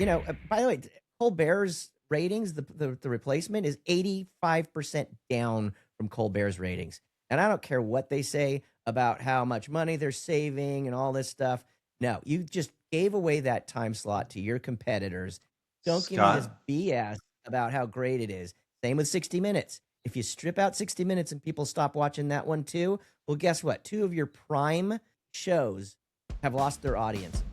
By the way, Colbert's ratings, the replacement is 85% down from Colbert's ratings. And I don't care what they say about how much money they're saving and all this stuff. No, you just gave away that time slot to your competitors. Don't give me this Scott, BS about how great it is. Same with 60 Minutes. If you strip out 60 Minutes and people stop watching that one too, well, guess what? Two of your prime shows have lost their audience.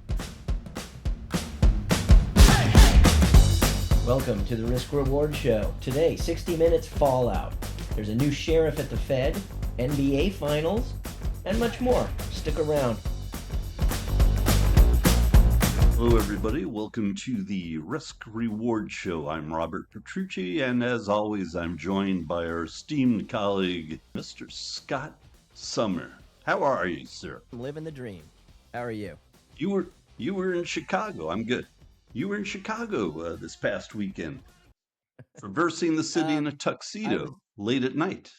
Welcome to the Risk Reward Show. Today, 60 Minutes Fallout. There's a new sheriff at the Fed, NBA Finals, and much more. Stick around. hello everybody. Welcome to the Risk Reward Show. I'm Robert Petrucci, and as always, I'm joined by our esteemed colleague, Mr. Scott Summer. How are you, sir? I'm living the dream. How are you? You were in Chicago. I'm good. You were in Chicago this past weekend, traversing the city in a tuxedo late at night.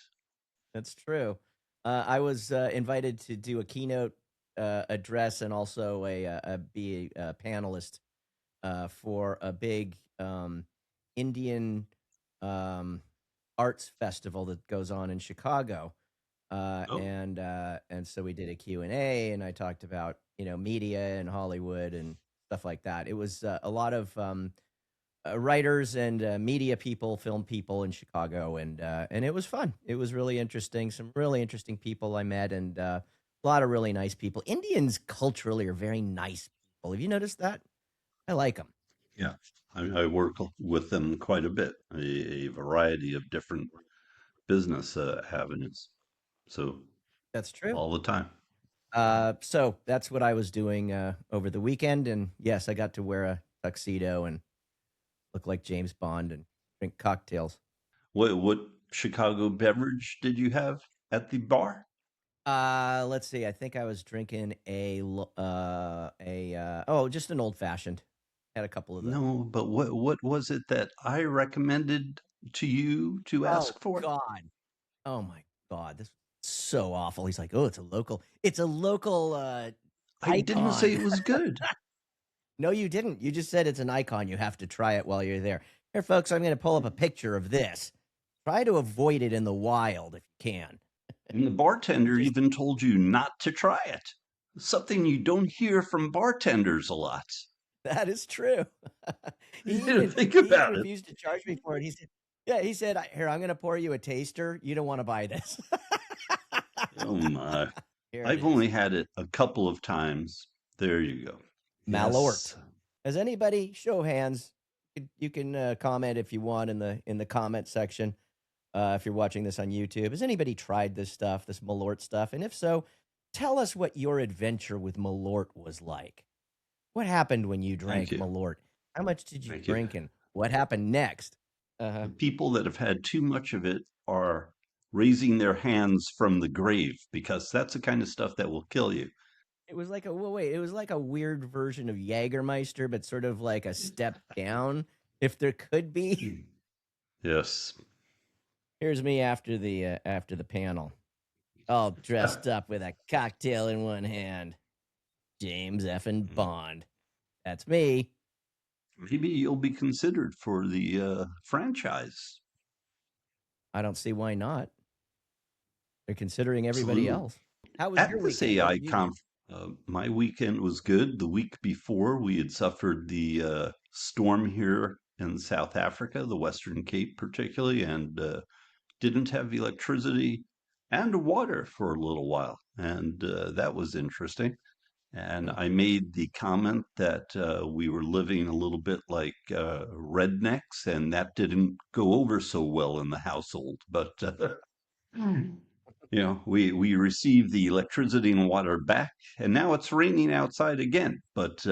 That's true. I was invited to do a keynote address and also be a panelist for a big Indian arts festival that goes on in Chicago. Oh, And so we did a Q&A, and I talked about media and Hollywood and stuff like that. It was a lot of writers and media people, film people in Chicago, and it was fun. It was really interesting. Some really interesting people I met, and a lot of really nice people. Indians culturally are very nice people. Have you noticed that? I like them. yeah. I work with them quite a bit, a variety of different business avenues. So That's true. all the time. So that's what I was doing over the weekend, and yes, I got to wear a tuxedo and look like James Bond and drink cocktails. What Chicago beverage did you have at the bar? Let's see. I think I was drinking just an old fashioned. Had a couple of those. No, but what was it that I recommended to you to Oh ask for? God. Oh my God. This was so awful. He's like, oh, it's a local I didn't say icon. it was good. No, you didn't. You just said it's an icon. You have to try it while you're there. Here, folks, I'm going to pull up a picture of this. Try to avoid it in the wild if you can. And the bartender Just even told you not to try it. Something you don't hear from bartenders a lot. That is true. You didn't think about it. Refused to charge me for it. He said, "Yeah." He said, "Here, I'm going to pour you a taster. You don't want to buy this." Oh my. Here it I've is, only had it a couple of times. There you go. Malort. Yes. Has anybody show of hands? You can comment if you want in the comment section. If you're watching this on YouTube, has anybody tried this stuff, this Malort stuff? And if so, tell us what your adventure with Malort was like. What happened when you Thank drank you. Malort? How much did you Thank you. drink, and what happened next? The people that have had too much of it are raising their hands from the grave because that's the kind of stuff that will kill you. It was like it was like a weird version of Jägermeister, but sort of like a step down, if there could be. Yes. Here's me after the panel, all dressed up with a cocktail in one hand. James effing Bond. That's me. Maybe you'll be considered for the franchise. I don't see why not. They're considering everybody Absolutely. else. How was your At this weekend? What AI did you do? conf, my weekend was good. The week before, we had suffered the storm here in South Africa, the Western Cape particularly, and didn't have electricity and water for a little while. And that was interesting. And Oh, I made the comment that we were living a little bit like rednecks, and that didn't go over so well in the household. But we received the electricity and water back, and now it's raining outside again. But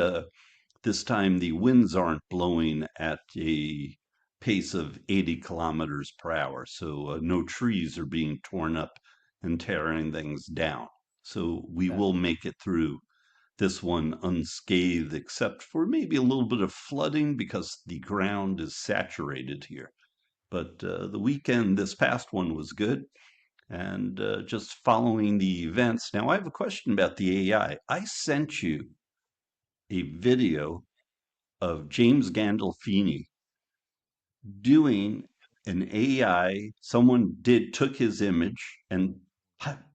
this time the winds aren't blowing at a pace of 80 kilometers per hour, so no trees are being torn up and tearing things down. So we that's will make it through this one unscathed, except for maybe a little bit of flooding because the ground is saturated here. But this past one was good, and just following the events. Now, I have a question about the AI. I sent you a video of James Gandolfini doing an AI. Someone took his image and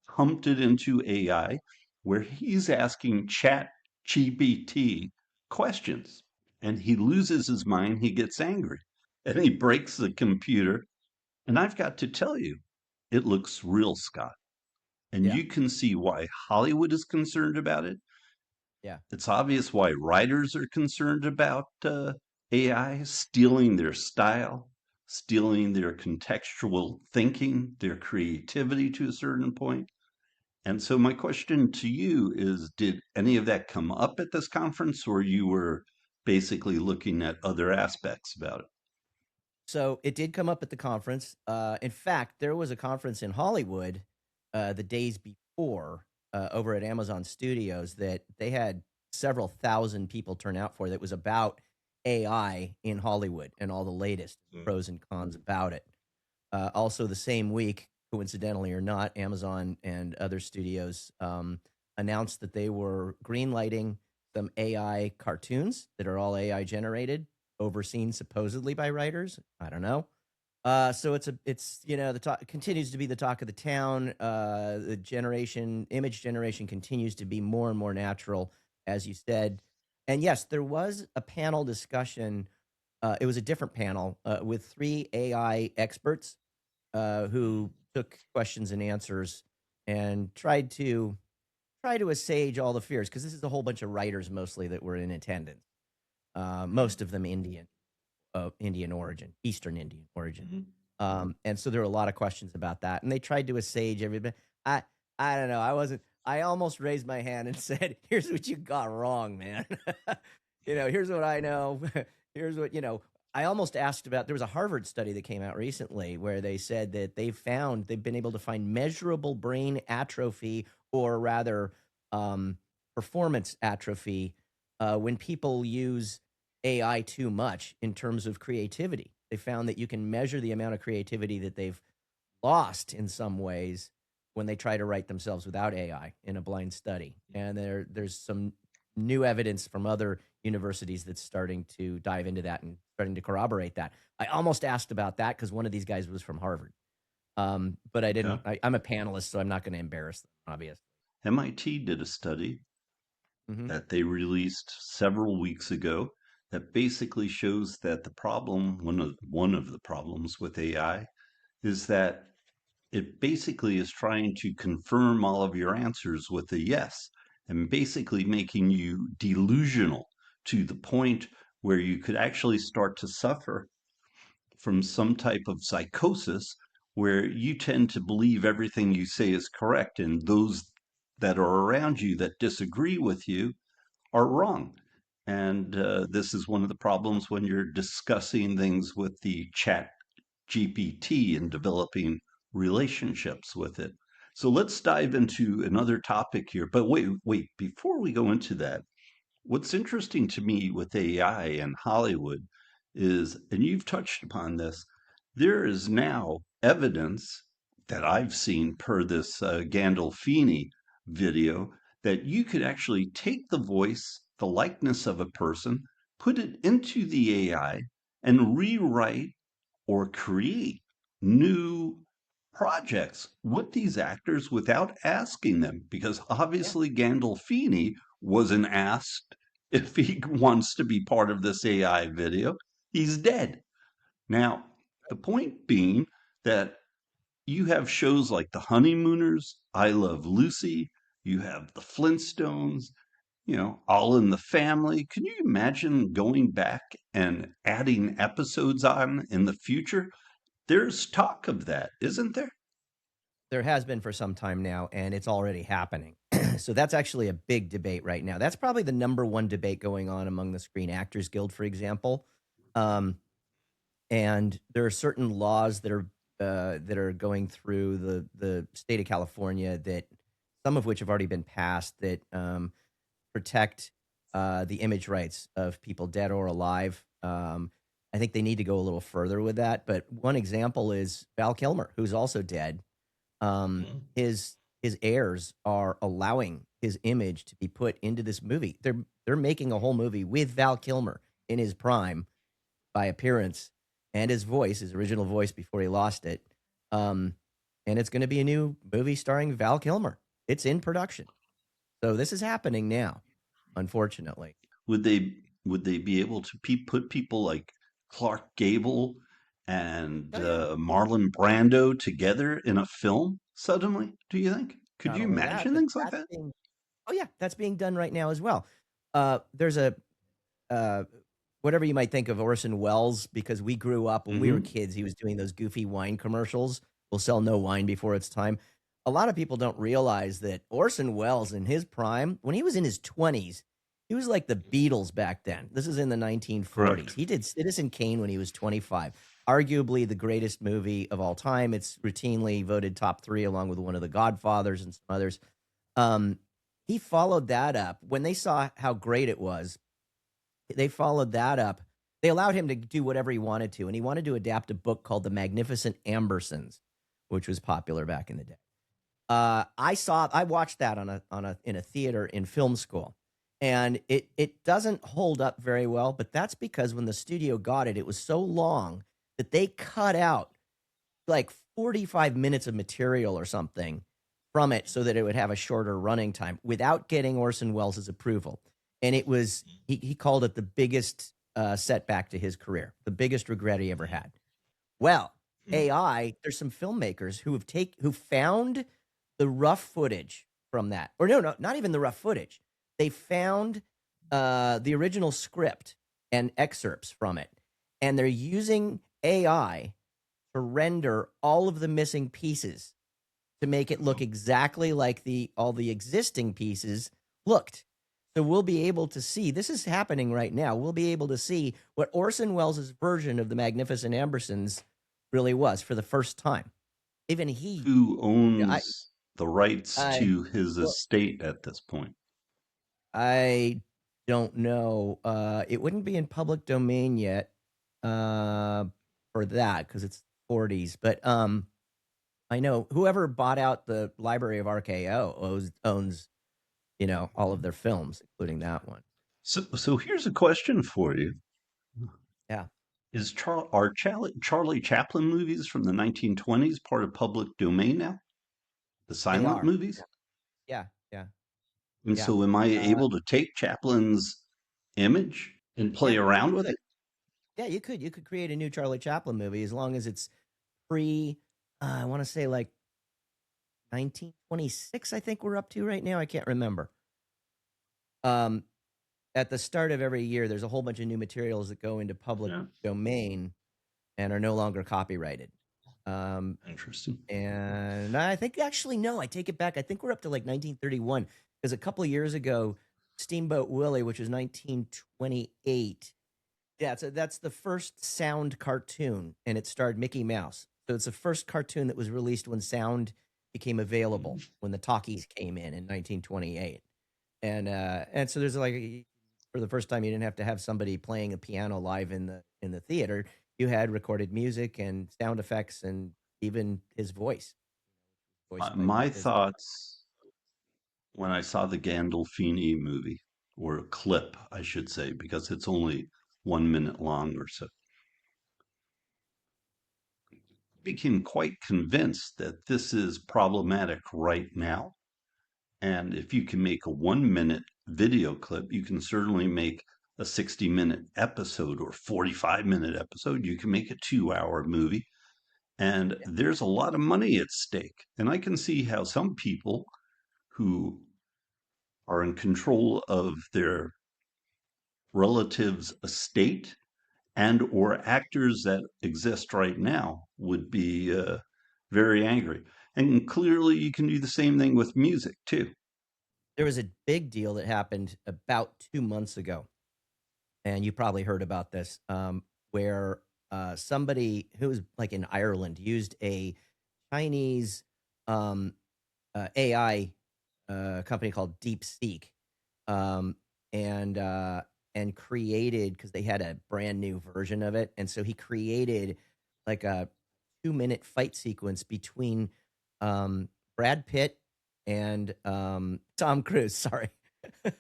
pumped it into AI, where he's asking Chat GPT questions, and he loses his mind. He gets angry, and he breaks the computer. And I've got to tell you, it looks real, Scott. And Yeah. you can see why Hollywood is concerned about it. Yeah. It's obvious why writers are concerned about AI stealing their style, stealing their contextual thinking, their creativity to a certain point. And so, my question to you is, did any of that come up at this conference, or you were basically looking at other aspects about it? So it did come up at the conference. In fact, there was a conference in Hollywood the days before over at Amazon Studios that they had several thousand people turn out for that was about AI in Hollywood and all the latest pros and cons about it. Also, the same week, coincidentally or not, Amazon and other studios announced that they were greenlighting some AI cartoons that are all AI generated, overseen supposedly by writers. I don't know. So it's the talk continues to be the talk of the town. The image generation continues to be more and more natural, as you said. And yes, there was a panel discussion. It was a different panel with three AI experts who took questions and answers and try to assuage all the fears because this is a whole bunch of writers mostly that were in attendance. Most of them Indian of Indian origin, Eastern Indian origin. Mm-hmm. And so there were a lot of questions about that, and they tried to assuage everybody. I I don't know. I wasn't. I almost raised my hand and said, "Here's what you got wrong, man. Here's what I know. Here's what you know." I almost asked about. There was a Harvard study that came out recently where they said that they've been able to find measurable brain atrophy, or rather, performance atrophy, when people use AI too much in terms of creativity. They found that you can measure the amount of creativity that they've lost in some ways when they try to write themselves without AI in a blind study. And there's some new evidence from other universities that's starting to dive into that and starting to corroborate that. I almost asked about that because one of these guys was from Harvard. But I Yeah. didn't. I'm a panelist, so I'm not going to embarrass them, obviously. MIT did a study Hmm. that they released several weeks ago that basically shows that the problem, one of the problems with AI, is that it basically is trying to confirm all of your answers with a yes, and basically making you delusional to the point where you could actually start to suffer from some type of psychosis where you tend to believe everything you say is correct, and those that are around you that disagree with you are wrong. And this is one of the problems when you're discussing things with the chat GPT and developing relationships with it. So let's dive into another topic here. But wait, before we go into that, what's interesting to me with AI and Hollywood is, and you've touched upon this, there is now evidence that I've seen per this Gandolfini video that you could actually take the voice, the likeness of a person, put it into the AI, and rewrite or create new projects with these actors without asking them, because Yeah. obviously Gandolfini wasn't asked if he wants to be part of this AI video. He's dead. Now, the point being that you have shows like The Honeymooners, I Love Lucy, you have The Flintstones, All in the Family. Can you imagine going back and adding episodes on in the future? There's talk of that, isn't there? There has been for some time now, and it's already happening. So that's actually a big debate right now. That's probably the number one debate going on among the Screen Actors Guild, for example. Um, and there are certain laws that are going through the state of California that some of which have already been passed that protect the image rights of people dead or alive. I think they need to go a little further with that. But one example is Val Kilmer, who's also dead. His heirs are allowing his image to be put into this movie. They're making a whole movie with Val Kilmer in his prime by appearance and his voice, his original voice before he lost it. Um, and it's going to be a new movie starring Val Kilmer. It's in production. So this is happening now, unfortunately. Would they be able to put people like Clark Gable and Oh yeah. Marlon Brando together in a film suddenly? Do you think? Could Not you only that, imagine but things like that's that? being oh yeah, that's being done right now as well. There's a uh, whatever you might think of Orson Welles, because we grew up when we were Hmm. kids, he was doing those goofy wine commercials. We'll sell no wine before it's time. A lot of people don't realize that Orson Welles in his prime, when he was in his 20s, he was like the Beatles back then. This is in the 1940s. Correct. He did Citizen Kane when he was 25. Arguably the greatest movie of all time. It's routinely voted top 3 along with one of the Godfathers and some others. Um, he followed that up when they saw how great it was. They followed that up. They allowed him to do whatever he wanted to, and he wanted to adapt a book called The Magnificent Ambersons, which was popular back in the day. I watched that in a theater in film school, and it doesn't hold up very well. But that's because when the studio got it, it was so long that they cut out like 45 minutes of material or something from it so that it would have a shorter running time without getting Orson Welles' approval. And it was, he called it the biggest setback to his career, the biggest regret he ever had. Well, AI, there's some filmmakers who found the rough footage from that. Or no, not even the rough footage. They found the original script and excerpts from it. And they're using AI to render all of the missing pieces to make it look exactly like the all the existing pieces looked. So we'll be able to see, this is happening right now. We'll be able to see what Orson Welles' version of the Magnificent Ambersons really was for the first time. Even he, Who I, owns the rights I, to his well, estate at this point? I don't know. It wouldn't be in public domain yet uh, for that because it's 40s. But I know whoever bought out the library of RKO owns, all of their films, including that one. So here's a question for you. Yeah, Charlie Chaplin movies from the 1920s part of public domain now? The they silent are. movies? Yeah, yeah, And yeah, so am I uh, able to take Chaplin's image and play yeah. You around with could. it? Yeah, you could. You could create a new Charlie Chaplin movie as long as it's pre. I want to say like 1926. I think we're up to right now. I can't remember. Um, at the start of every year, there's a whole bunch of new materials that go into public Yeah, domain and are no longer copyrighted. Um, interesting. And I think actually no, I take it back. I think we're up to like 1931 because a couple of years ago, Steamboat Willie, which was 1928. Yeah, so that's the first sound cartoon, and it starred Mickey Mouse. So it's the first cartoon that was released when sound became available, when the talkies came in 1928. And so there's like for the first time you didn't have to have somebody playing a piano live in the theater. You had recorded music and sound effects and even his voice, voiced by My Disney. thoughts when I saw the Gandolfini movie, or a clip, I should say, because it's only 1 minute long or so, became quite convinced that this is problematic right now. And if you can make a 1 minute video clip, you can certainly make a 60-minute episode or 45-minute episode. You can make a 2 hour movie. And Yeah, there's a lot of money at stake. And I can see how some people who are in control of their relative's estate and or actors that exist right now would be very angry. And clearly you can do the same thing with music too. there was a big deal that happened about 2 months ago, and you probably heard about this, where somebody who was like in Ireland used a Chinese um, AI company called DeepSeek, um, and uh, and created because they had a brand new version of it, and so he created like a 2 minute fight sequence between Brad Pitt and Tom Cruise. Sorry, I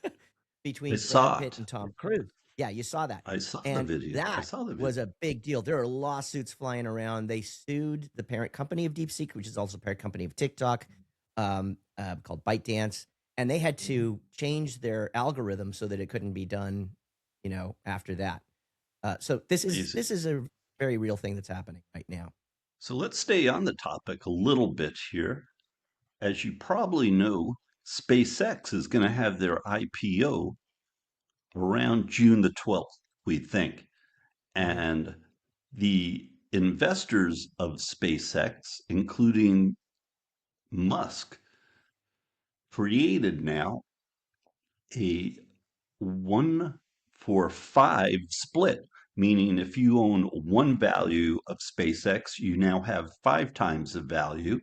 between Brad saw Pitt it. and Tom Cruise. Yeah, you saw that. I saw the And video. I that saw the was video. a big deal. There are lawsuits flying around. They sued the parent company of DeepSeek, which is also the parent company of TikTok, called ByteDance, and they had to change their algorithm so that it couldn't be done, after that. So this is Crazy. this is a very real thing that's happening right now. So let's stay on the topic a little bit here. As you probably know, SpaceX is going to have their IPO around June the 12th, we think. Mhm. And the investors of SpaceX, including Musk, created now a 1-for-5 split, meaning if you own one value of SpaceX, you now have 5 times the value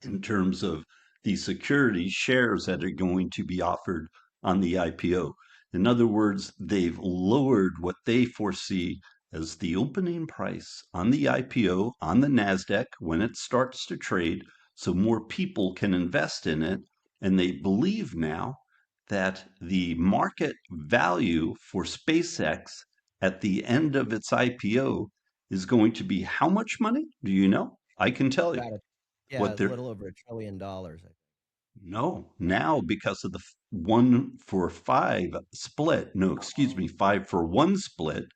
in terms of the security shares that are going to be offered on the IPO. In other words, they've lowered what they foresee as the opening price on the IPO on the NASDAQ when it starts to trade so more people can invest in it. And they believe now that the market value for SpaceX at the end of its IPO is going to be how much money? Do you know? I can tell you About what a they're little over $1 trillion. no, now because of the 1-for-5 split, no, excuse me, Oh, 5-for-1 split,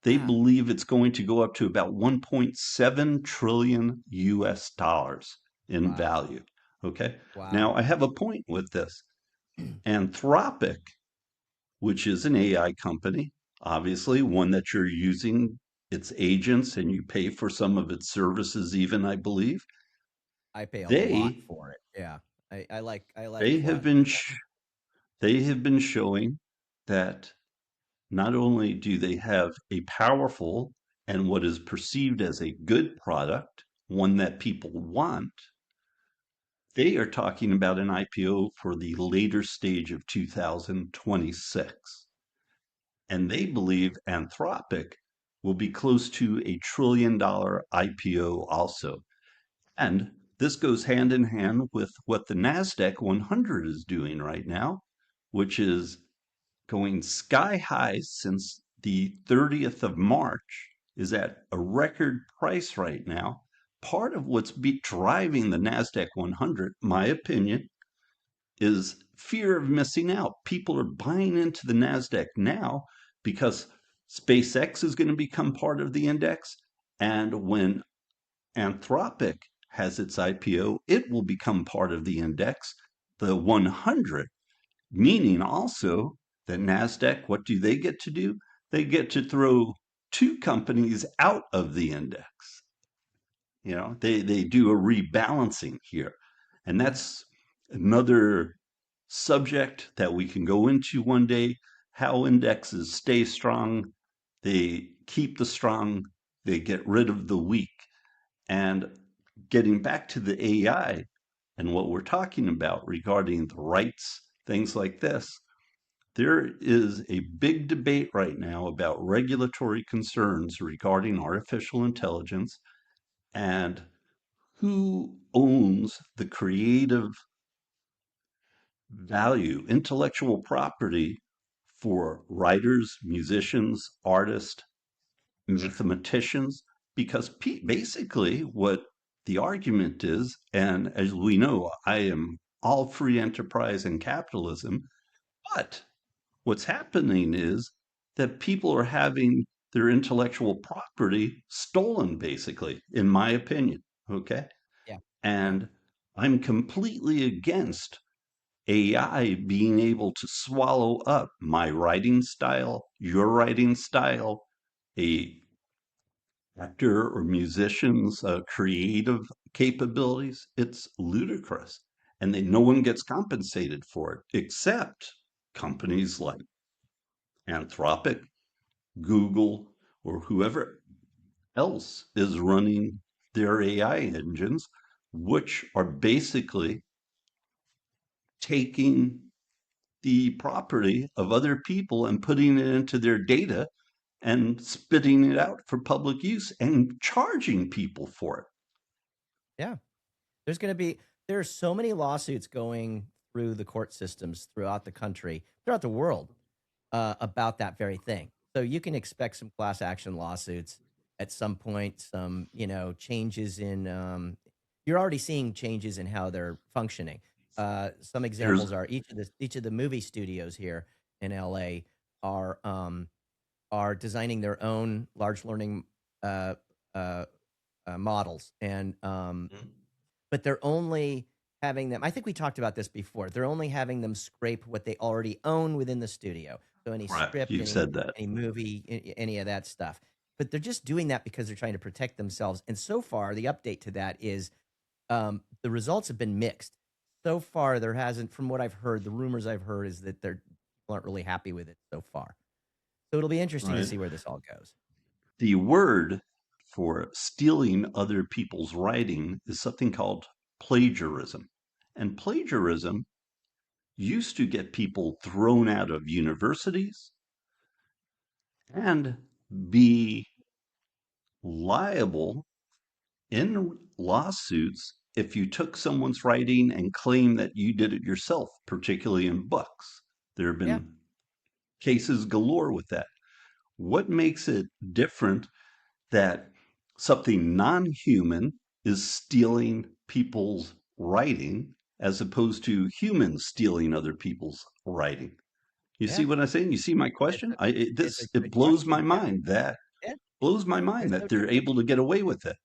they yeah. believe it's going to go up to about 1.7 trillion US dollars in Wow. value. Okay. Wow. Now, I have a point with this. Anthropic, which is an AI company, obviously one that you're using its agents and you pay for some of its services, even, I believe, I pay a lot they for it. Yeah. I like they have Claude. been they have been showing that not only do they have a powerful and what is perceived as a good product, one that people want, they are talking about an IPO for the later stage of 2026. And they believe Anthropic will be close to a $1 trillion IPO also. And this goes hand in hand with what the NASDAQ 100 is doing right now, which is going sky high since the 30th of March, is at a record price right now. Part of what's driving the NASDAQ 100, my opinion, is fear of missing out. People are buying into the NASDAQ now because SpaceX is going to become part of the index. And when Anthropic has its IPO, it will become part of the index, the 100, meaning also that NASDAQ, what do they get to do? They get to throw two companies out of the index. They do a rebalancing here. And that's another subject that we can go into one day, how indexes stay strong, they keep the strong, they get rid of the weak. And getting back to the AI and what we're talking about regarding the rights, things like this, there is a big debate right now about regulatory concerns regarding artificial intelligence and who owns the creative value, intellectual property for writers, musicians, artists, mathematicians, because basically what the argument is, and as we know, I am all free enterprise and capitalism, but what's happening is that people are having their intellectual property stolen, basically, in my opinion. Okay. Yeah. Yeah. And I'm completely against AI being able to swallow up my writing style, your writing style, a actor or musician's creative capabilities. It's ludicrous. And no one gets compensated for it except companies like Anthropic, Google, or whoever else is running their AI engines, which are basically taking the property of other people and putting it into their data and spitting it out for public use and charging people for it. Yeah. There are so many lawsuits going through the court systems throughout the country, throughout the world, about that very thing. So you can expect some class action lawsuits at some point. Some changes in. You're already seeing changes in how they're functioning. Some There's examples are each of the movie studios here in LA are designing their own large learning uh, uh, models, and but they're only having them. I think we talked about this before. They're only having them scrape what they already own within the studio. So any right. script, You any said that. any movie, any of that stuff. But they're just doing that because they're trying to protect themselves. And so far, the update to that is the results have been mixed. So far, there hasn't, from what I've heard, the rumors I've heard is that people aren't really happy with it so far. So it'll be interesting to Right. see where this all goes. The word for stealing other people's writing is something called plagiarism. And plagiarism used to get people thrown out of universities and be liable in lawsuits if you took someone's writing and claimed that you did it yourself, particularly in books. There have Yeah, been cases galore with that. What makes it different that something non human is stealing people's writing as opposed to humans stealing other people's writing? You see yeah. what I'm saying? You see my It's question? a it's a It good blows my question. Yeah, mind. That yeah, blows my yeah. mind There's that no they're difference. able to get away with it.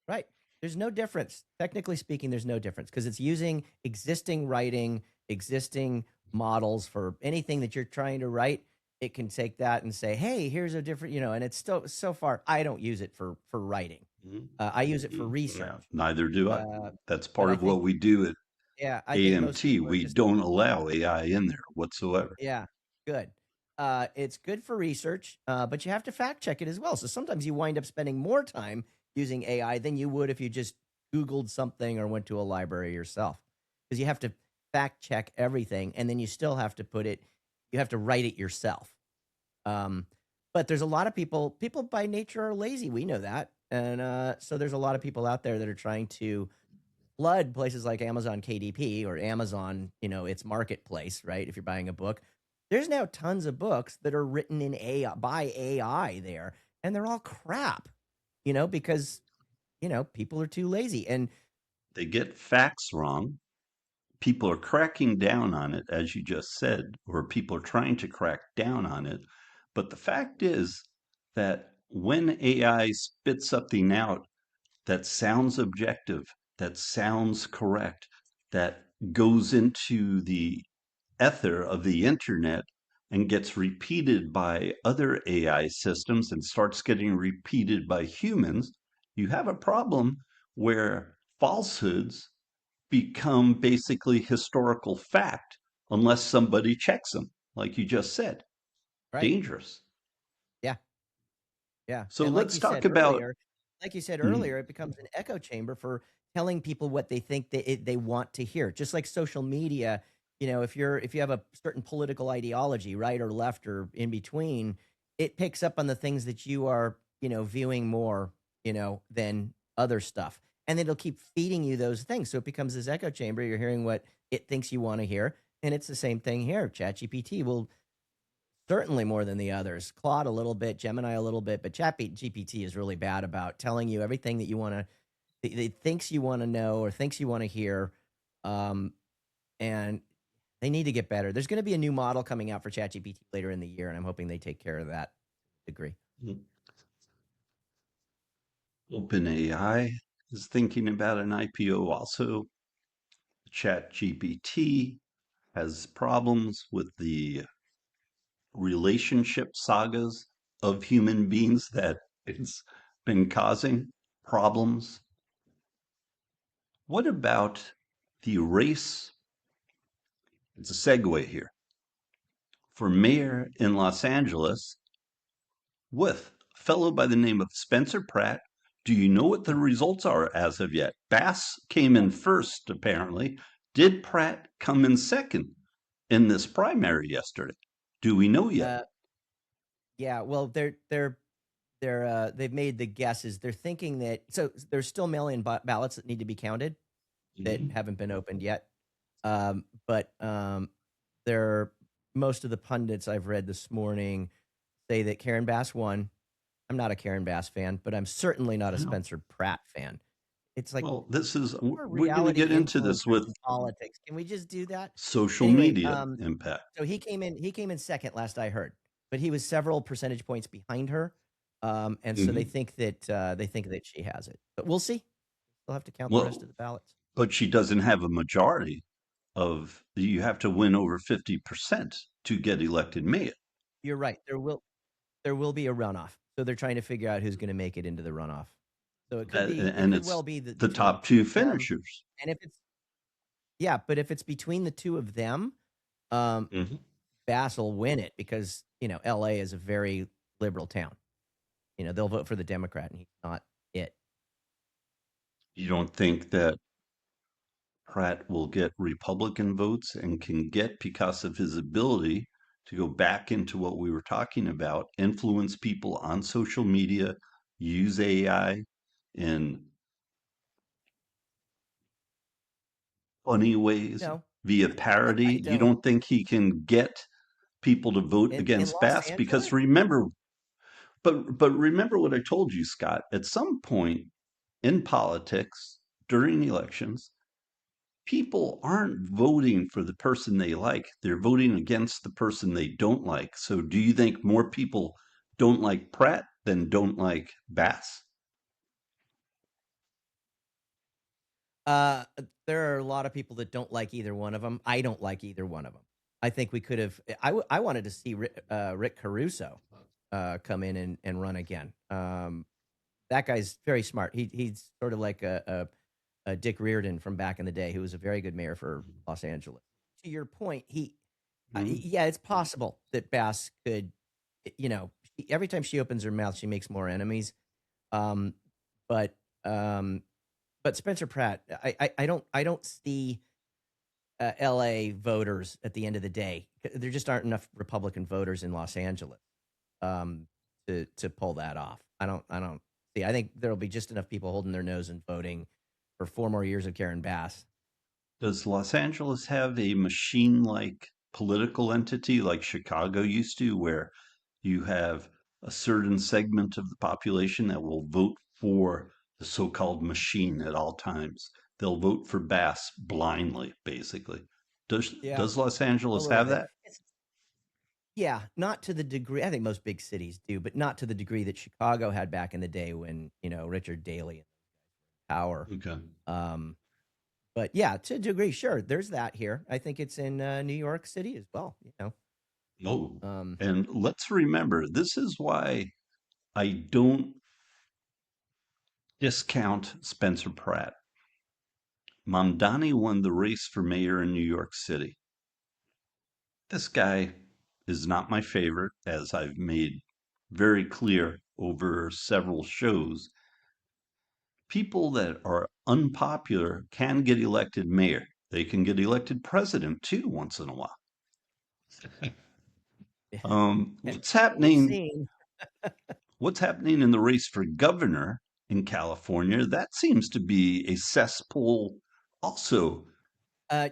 Right. There's no difference. Technically speaking, there's no difference because it's using existing writing, existing models for anything that you're trying to write. It can take that and say, "Hey, here's a different," and it's still so far. I don't use it for writing. Mhm. I use it for Yeah, research. neither do I. Uh, That's but part I of what think, we do at yeah, I think most AMT. people are We just, don't allow AI in there whatsoever. yeah, good. It's good for research, but you have to fact check it as well. So sometimes you wind up spending more time using AI than you would if you just Googled something or went to a library yourself. Because you have to fact check everything, and then you still have to you have to write it yourself. Um, but there's a lot of people by nature are lazy. We know that. And so there's a lot of people out there that are trying to flood places like Amazon KDP or Amazon, its marketplace, right? If you're buying a book, there's now tons of books that are written in AI by AI there, and they're all crap, because people are too lazy. And They get facts wrong. People are cracking down on it, as you just said, or people are trying to crack down on it. But the fact is that when AI spits something out that sounds objective, that sounds correct, that goes into the ether of the internet and gets repeated by other AI systems and starts getting repeated by humans, you have a problem where falsehoods become basically historical fact unless somebody checks them, like you just said. right, Dangerous. yeah, yeah. So And let's talk about. it Hmm, becomes an echo chamber for telling people what they think they want to hear. Just like social media, if you have a certain political ideology, right or left or in between, it picks up on the things that you are, viewing more, than other stuff. And it'll keep feeding you those things. So it becomes this echo chamber. You're hearing what it thinks you want to hear. And it's the same thing here. ChatGPT will certainly more than the others. Claude a little bit, Gemini a little bit, but ChatGPT is really bad about telling you everything that you want to, it thinks you want to know or thinks you want to hear. Um, and they need to get better. There's going to be a new model coming out for ChatGPT later in the year, and I'm hoping they take care of that degree. OpenAI is thinking about an IPO also. ChatGPT has problems with the relationship sagas of human beings that it's been causing problems. What about the race? It's a segue here for mayor in Los Angeles with a fellow by the name of Spencer Pratt. Do you know what the results are as of yet? Bass came in first, apparently. Did Pratt come in second in this primary yesterday? Do we know yet? Uh, yeah, well, they've made the guesses. They're thinking that, so there's still mail-in ballots that need to be counted that Mhm. haven't been opened yet. But they're most of the pundits I've read this morning say that Karen Bass won. I'm not a Karen Bass fan, but I'm certainly not a I know. Spencer Pratt fan. It's like Well, this is, more we're going to get reality into this influencers with in politics. Can we just do that? social Anyway, media impact. so he came in second last I heard, but he was several percentage points behind her. And so they Hmm. think that she has it. But we'll see. We'll have to count the rest Well, of the ballots. but she doesn't have a majority of, you have to win over 50% to get elected mayor. You're right. There will be a runoff. So they're trying to figure out who's going to make it into the runoff. So it And could it's well be the between the top two two of them. finishers. And if it's yeah, but if it's between the two of them, um, Hmm. Bass will win it because L.A. is a very liberal town. They'll vote for the Democrat, and he's not it. You don't think that Pratt will get Republican votes and can get, because of his ability to go back into what we were talking about, influence people on social media, use AI in funny ways No, via I parody? You don't. don't think he can get people to vote In against Los Bass? Because Angeles, remember, but remember what I told you, Scott. At some point in politics during elections, people aren't voting for the person they like. They're voting against the person they don't like. So do you think more people don't like Pratt than don't like Bass? uh, there are a lot of people that don't like either one of them. I don't like either one of them. I think we could have. I wanted to see Rick Caruso come in and run again. That guy's very smart. He's sort of like a Dick Reardon from back in the day, who was a very good mayor for Los Angeles. To your point, Mhm. yeah, it's possible that Bass could, every time she opens her mouth, she makes more enemies. Um, but um, but Spencer Pratt, I don't see L.A. voters at the end of the day. There just aren't enough Republican voters in Los Angeles um, to pull that off. I don't see. I think there'll be just enough people holding their nose and voting for 4 more years of Karen Bass. Does Los Angeles have a machine-like political entity like Chicago used to, where you have a certain segment of the population that will vote for the so-called machine at all times? They'll vote for Bass blindly, basically. Yeah, Does Los a Angeles little have bit. that? Yeah, not to the degree. I think most big cities do, but not to the degree that Chicago had back in the day when Richard Daley and power. Okay. Um, but yeah, to a degree, sure. There's that here. I think it's in New York City as well. No. Um, And let's remember, this is why I don't discount Spencer Pratt. Mamdani won the race for mayor in New York City. This guy is not my favorite, as I've made very clear over several shows. People that are unpopular can get elected mayor. They can get elected president too once in a while. What's we've happening? seen. What's happening in the race for governor in California? That seems to be a cesspool also.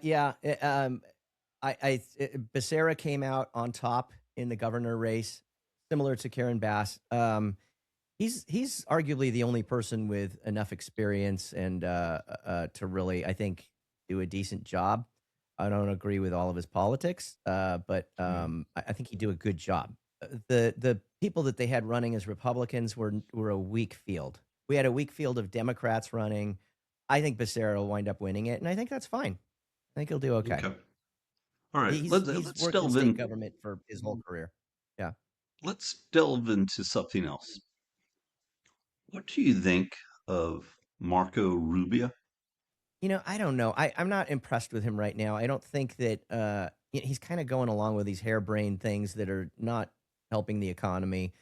Yeah. Becerra came out on top in the governor race, similar to Karen Bass. He's arguably the only person with enough experience and to really, I think, do a decent job. I don't agree with all of his politics, but I think he'd do a good job. The people that they had running as Republicans were a weak field. We had a weak field of Democrats running. I think Becerra will wind up winning it, and I think that's fine. I think he'll do okay. Okay. All right. He's Let's worked in delve state in. government for his whole career. Yeah. Let's delve into something else. What do you think of Marco Rubio? I don't know. I'm not impressed with him right now. I don't think that he's kind of going along with these harebrained things that are not helping the economy.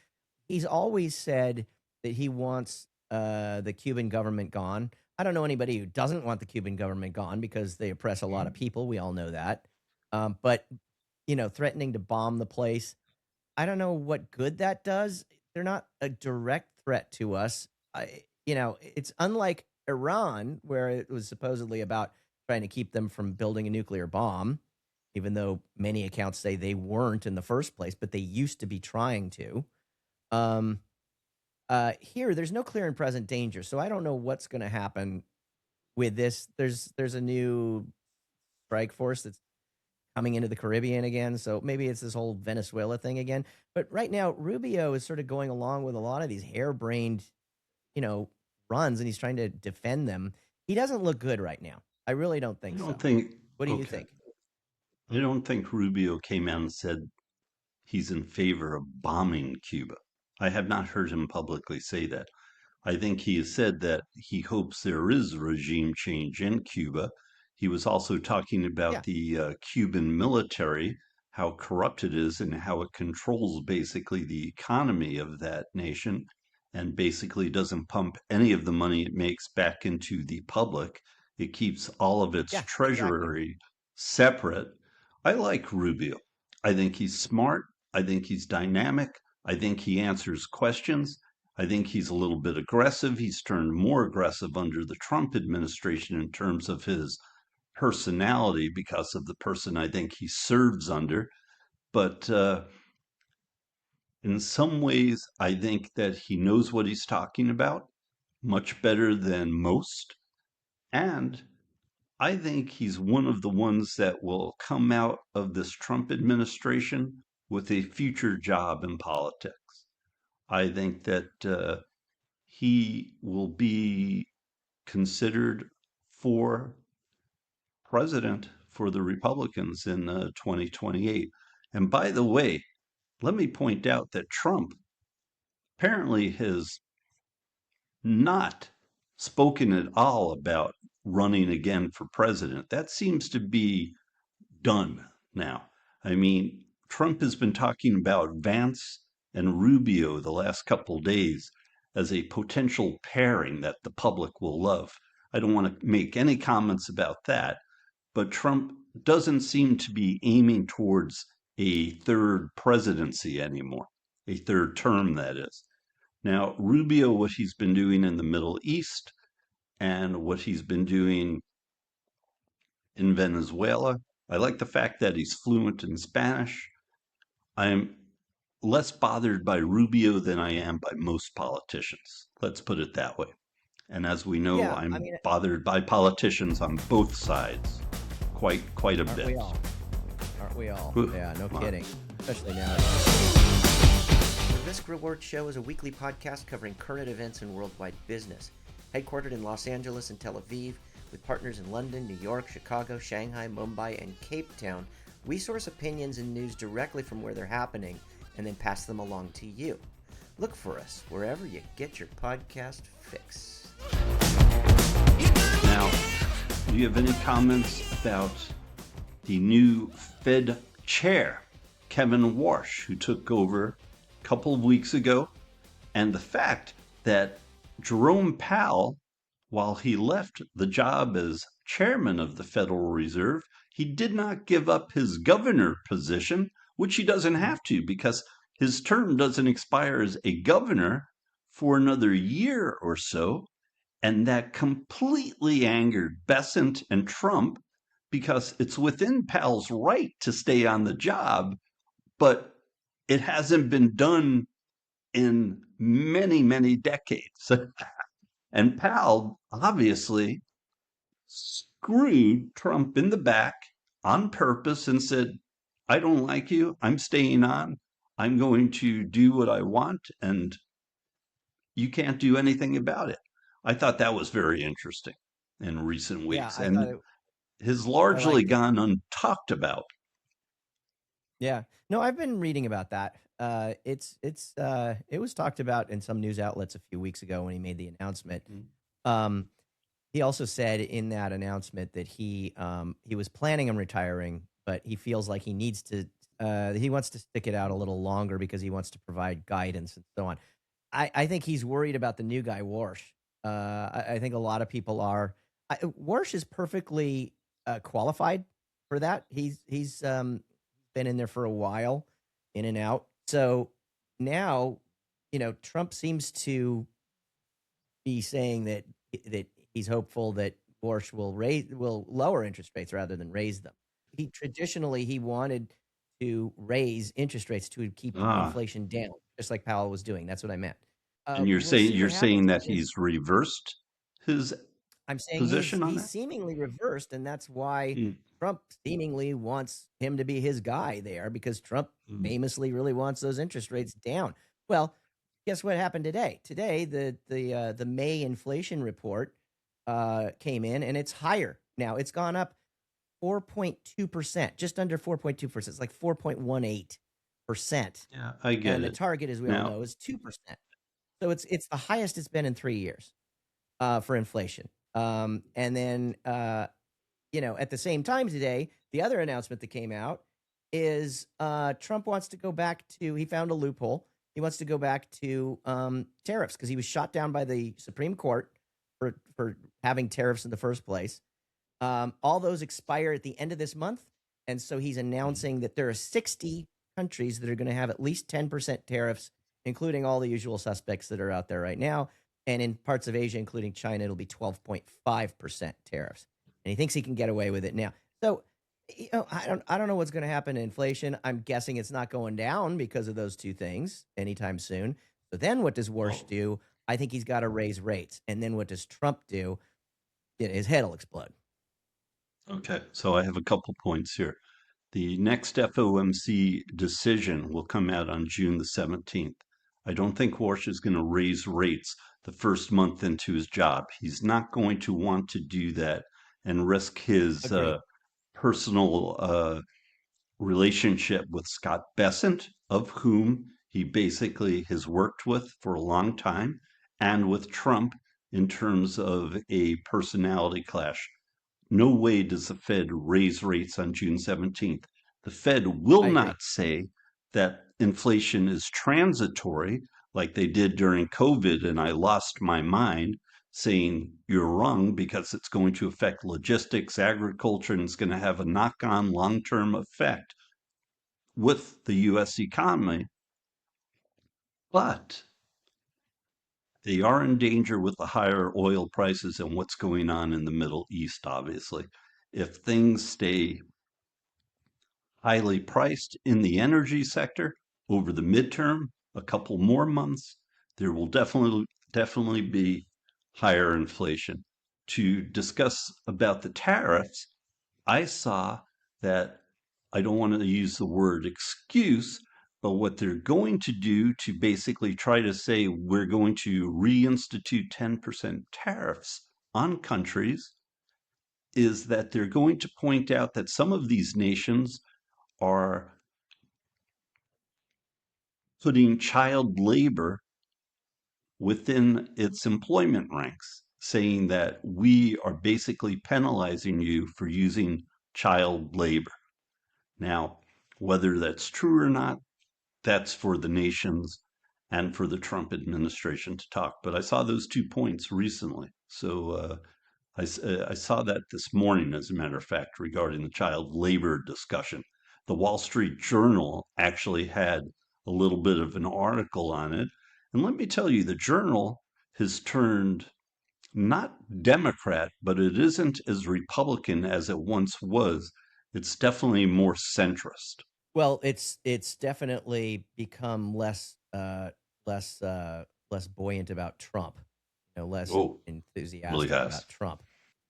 He's always said that he wants the Cuban government gone. I don't know anybody who doesn't want the Cuban government gone because they oppress a lot of people. We all know that. But threatening to bomb the place, I don't know what good that does. They're not a direct threat to us. It's unlike Iran, where it was supposedly about trying to keep them from building a nuclear bomb. even though many accounts say they weren't in the first place, but they used to be trying to. Um, Here, there's no clear and present danger, so I don't know what's going to happen with this. There's a new strike force that's coming into the Caribbean again, so maybe it's this whole Venezuela thing again. But right now, Rubio is sort of going along with a lot of these harebrained, you know, runs, and he's trying to defend them. He doesn't look good right now. I really don't I think don't so. think, What do you okay. think? I don't think Rubio came out and said he's in favor of bombing Cuba. I have not heard him publicly say that. I think he has said that he hopes there is regime change in Cuba. He was also talking about Yeah, the Cuban military, how corrupt it is, and how it controls basically the economy of that nation and basically doesn't pump any of the money it makes back into the public. It keeps all of its yeah, exactly. treasury separate. I like Rubio. I think he's smart. I think he's dynamic. I think he answers questions. I think he's a little bit aggressive. He's turned more aggressive under the Trump administration in terms of his personality because of the person I think he serves under. But in some ways, I think that he knows what he's talking about much better than most. And I think he's one of the ones that will come out of this Trump administration with a future job in politics. I think that he will be considered for president for the Republicans in 2028. And by the way, let me point out that Trump apparently has not spoken at all about running again for president. That seems to be done now. I mean, Trump has been talking about Vance and Rubio the last couple of days as a potential pairing that the public will love. I don't want to make any comments about that, but Trump doesn't seem to be aiming towards a third presidency anymore, a third term, that is. Now, Rubio, what he's been doing in the Middle East and what he's been doing in Venezuela, I like the fact that he's fluent in Spanish. I'm less bothered by Rubio than I am by most politicians. Let's put it that way. And as we know, Yeah, I I'm mean, bothered by politicians on both sides quite a aren't bit. we all? Aren't we all? Whew, Yeah, no wow. kidding. Especially now. The Risk Reward Show is a weekly podcast covering current events in worldwide business. Headquartered in Los Angeles and Tel Aviv, with partners in London, New York, Chicago, Shanghai, Mumbai, and Cape Town, we source opinions and news directly from where they're happening and then pass them along to you. Look for us wherever you get your podcast fix. Now, do you have any comments about the new Fed chair, Kevin Warsh, who took over a couple of weeks ago, and the fact that Jerome Powell, while he left the job as chairman of the Federal Reserve, he did not give up his governor position, which he doesn't have to because his term doesn't expire as a governor for another year or so. And that completely angered Besant and Trump because it's within Powell's right to stay on the job, but it hasn't been done in many decades. And Powell obviously screwed Trump in the back on purpose and said, I don't like you. I'm staying on. I'm going to do what I want, and you can't do anything about it. I thought that was very interesting in recent Yeah, weeks and has I largely liked it. gone untalked about. Yeah. No, I've been reading about that. It was talked about in some news outlets a few weeks ago when he made the announcement. Um, he also said in that announcement that he was planning on retiring, but he feels like he wants to stick it out a little longer because he wants to provide guidance and so on. I think he's worried about the new guy, Warsh. I think a lot of people are. Warsh is perfectly qualified for that. He's been in there for a while, in and out. So now, Trump seems to be saying that he's hopeful that Warsh will lower interest rates rather than raise them. he traditionally he wanted to raise interest rates to keep Ah, inflation down, just like Powell was doing. That's what I meant. and We'll see you're what happens saying that because he's reversed his I'm saying position on he's that? seemingly reversed, and that's why Mm, Trump seemingly wants him to be his guy there because Trump mm, famously really wants those interest rates down. Well, guess what happened today? Today, the May inflation report came in, and it's higher now. It's gone up 4.2%, just under 4.2%. It's like 4.18%, yeah, I get and the it. target, as we all Now, know, is 2%. So it's the highest it's been in 3 years for inflation. And then, at the same time today, the other announcement that came out is Trump wants to go back to, he found a loophole. He wants to go back to tariffs because he was shot down by the Supreme Court for having tariffs in the first place. All those expire at the end of this month. And so he's mm, announcing that there are 60 countries that are going to have at least 10% tariffs, including all the usual suspects that are out there right now. And in parts of Asia, including China, it'll be 12.5% tariffs. And he thinks he can get away with it now. So, I don't know what's going to happen to inflation. I'm guessing it's not going down because of those two things anytime soon. So then what does Warsh oh, do? I think he's got to raise rates. And then what does Trump do? His head will explode. okay. So I have a couple points here. The next FOMC decision will come out on June the 17th. I don't think Warsh is going to raise rates the first month into his job. He's not going to want to do that and risk his Agreed. personal relationship with Scott Bessent, of whom he basically has worked with for a long time, and with Trump in terms of a personality clash. No way does the Fed raise rates on June 17th. The Fed will I agree. not say that inflation is transitory like they did during COVID, and I lost my mind saying you're wrong because it's going to affect logistics, agriculture, and it's going to have a knock on long term effect with the US economy. But they are in danger with the higher oil prices and what's going on in the Middle East, obviously. If things stay highly priced in the energy sector over the midterm, a couple more months, there will definitely be higher inflation. To discuss about the tariffs, I saw that I don't want to use the word excuse, but what they're going to do to basically try to say we're going to reinstitute 10% tariffs on countries is that they're going to point out that some of these nations are putting child labor within its employment ranks, saying that we are basically penalizing you for using child labor. Now, whether that's true or not, that's for the nations and for the Trump administration to talk. But I saw those 2 points recently. So I saw that this morning, as a matter of fact, regarding the child labor discussion. The Wall Street Journal actually had a little bit of an article on it. And let me tell you, the Journal has turned not Democrat, but it isn't as Republican as it once was. It's definitely more centrist. Well, it's definitely become less buoyant about Trump, less Oh, really enthusiastic has. about Trump.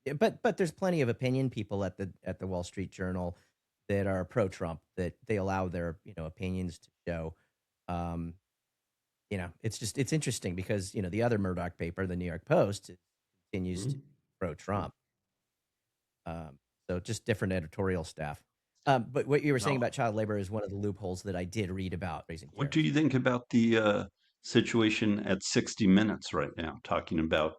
Yeah, but there's plenty of opinion people at the Wall Street Journal that are pro Trump that they allow their opinions to show. Um, it's interesting because the other Murdoch paper, the New York Post, continues to Mhm. pro Trump. So just different editorial staff. But what you were saying No. about child labor is one of the loopholes that I did read about raising What do tariffs. you think about the situation at 60 Minutes right now, talking about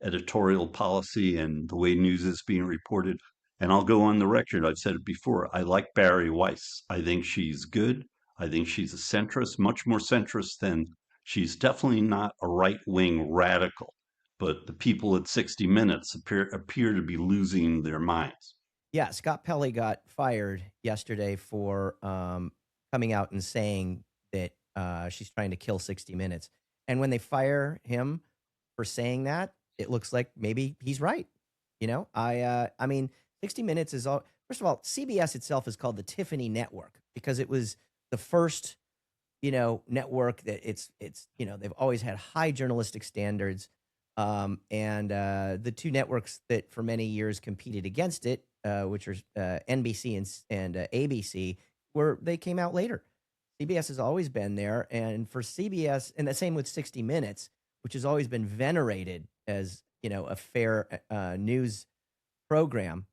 editorial policy and the way news is being reported? And I'll go on the record. I've said it before. I like Barry Weiss. I think she's good. I think she's a centrist, much more centrist than she's definitely not a right wing radical. But the people at 60 Minutes appear to be losing their minds. Yeah, Scott Pelley got fired yesterday for coming out and saying that she's trying to kill 60 Minutes. And when they fire him for saying that, it looks like maybe he's right. I mean, 60 Minutes is all. first of all, CBS itself is called the Tiffany Network because it was the first, network that they've always had high journalistic standards. And the two networks that for many years competed against it, which are NBC and ABC, they came out later. CBS has always been there, and for CBS, and the same with 60 Minutes, which has always been venerated as a fair news program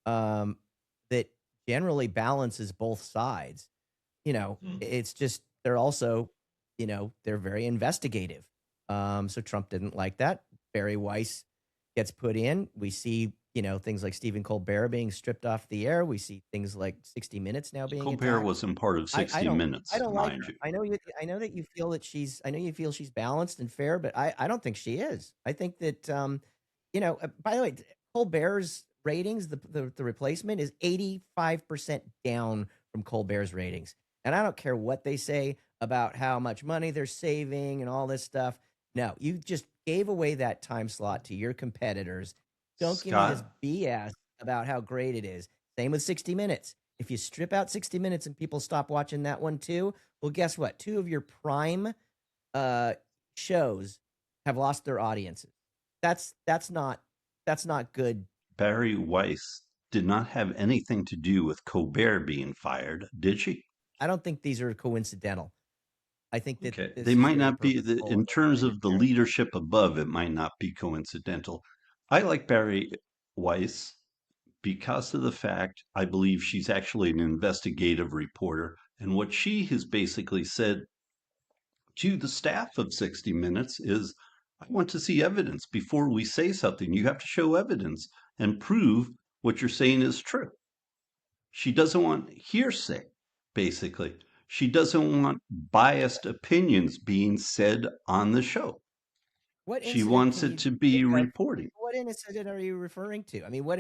um, that generally balances both sides. It's just they're also, they're very investigative. So Trump didn't like that. Barry Weiss gets put in. We see, things like Stephen Colbert being stripped off the air. We see things like 60 Minutes now being Colbert attacked. wasn't part of I 60 don't I Minutes, don't like mind her. you. I know that you feel that I know you feel she's balanced and fair, but I don't think she is. I think that by the way, Colbert's ratings, the replacement is 85% down from Colbert's ratings. And I don't care what they say about how much money they're saving and all this stuff. No, you just gave away that time slot to your competitors. Don't give me this Scott, BS about how great it is. Same with 60 Minutes. If you strip out 60 Minutes and people stop watching that one too, well, guess what? Two of your prime uh, shows have lost their audiences. That's that's not that's not good. Barry Weiss did not have anything to do with Colbert being fired, did she? I don't think these are coincidental. I think that Okay. They this is might very not be, purposeful in and terms very of the nefarious. leadership above, it might not be coincidental. I like Barry Weiss because of the fact I believe she's actually an investigative reporter. And what she has basically said to the staff of 60 Minutes is, I want to see evidence before we say something. You have to show evidence and prove what you're saying is true. She doesn't want hearsay, basically. She doesn't want biased opinions being said on the show. What She incident wants can it you to think be of? reporting. What incident are you referring to? I mean, what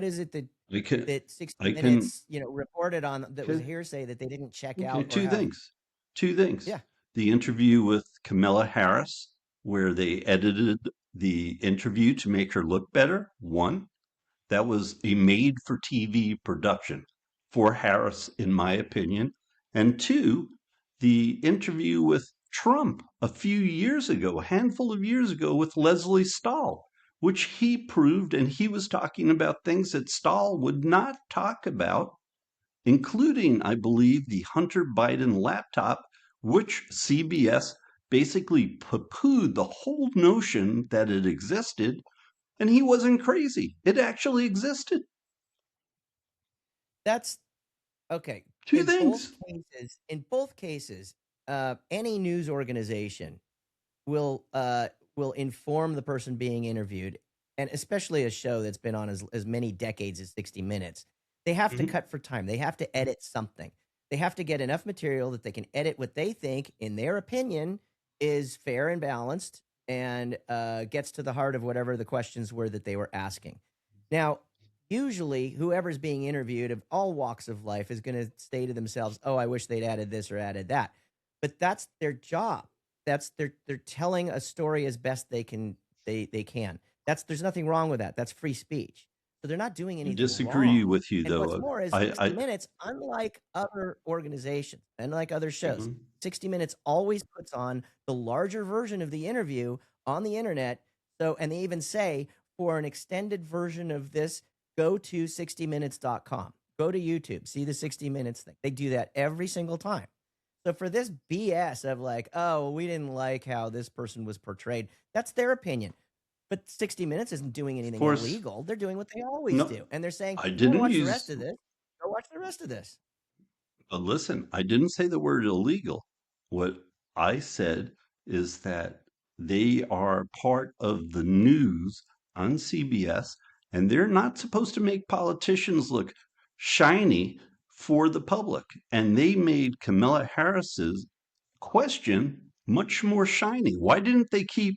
is it I can, that 60 I can, Minutes, reported on that was okay, hearsay that they didn't check okay, out or two have? things. Two things. Yeah. The interview with Camilla Harris, where they edited the interview to make her look better. One, that was a made for TV production for Harris, in my opinion. And two, the interview with Trump a few years ago, a handful of years ago, with Leslie Stahl, which he proved, and he was talking about things that Stahl would not talk about, including, I believe, the Hunter Biden laptop, which CBS basically poo-pooed the whole notion that it existed, and he wasn't crazy. It actually existed. That's okay. Two things. In both cases, any news organization will inform the person being interviewed, and especially a show that's been on as many decades as 60 Minutes. They have to Mhm. cut for time. They have to edit something. They have to get enough material that they can edit what they think, in their opinion, is fair and balanced and gets to the heart of whatever the questions were that they were asking. Now, usually, whoever's being interviewed of all walks of life is going to say to themselves, "Oh, I wish they'd added this or added that." But that's their job. They're telling a story as best they can. There's nothing wrong with that. That's free speech. So they're not doing I anything disagree wrong. with you, And what's though. more is 60 I Minutes, unlike other organizations, unlike other shows, Mhm. 60 Minutes always puts on the larger version of the interview on the internet. So, and they even say, for an extended version of this, go to 60minutes.com. Go to YouTube, see the 60 Minutes thing. They do that every single time. So for this BS of like, oh, well, we didn't like how this person was portrayed, that's their opinion. But 60 Minutes isn't doing of anything course, illegal. They're doing what they always no, do. And they're saying, I you want to didn't watch the rest use, of this? Go watch the rest of this. but listen, I didn't say the word illegal. What I said is that they are part of the news on CBS, and they're not supposed to make politicians look shiny for the public. And they made Camilla Harris's question much more shiny. Why didn't they keep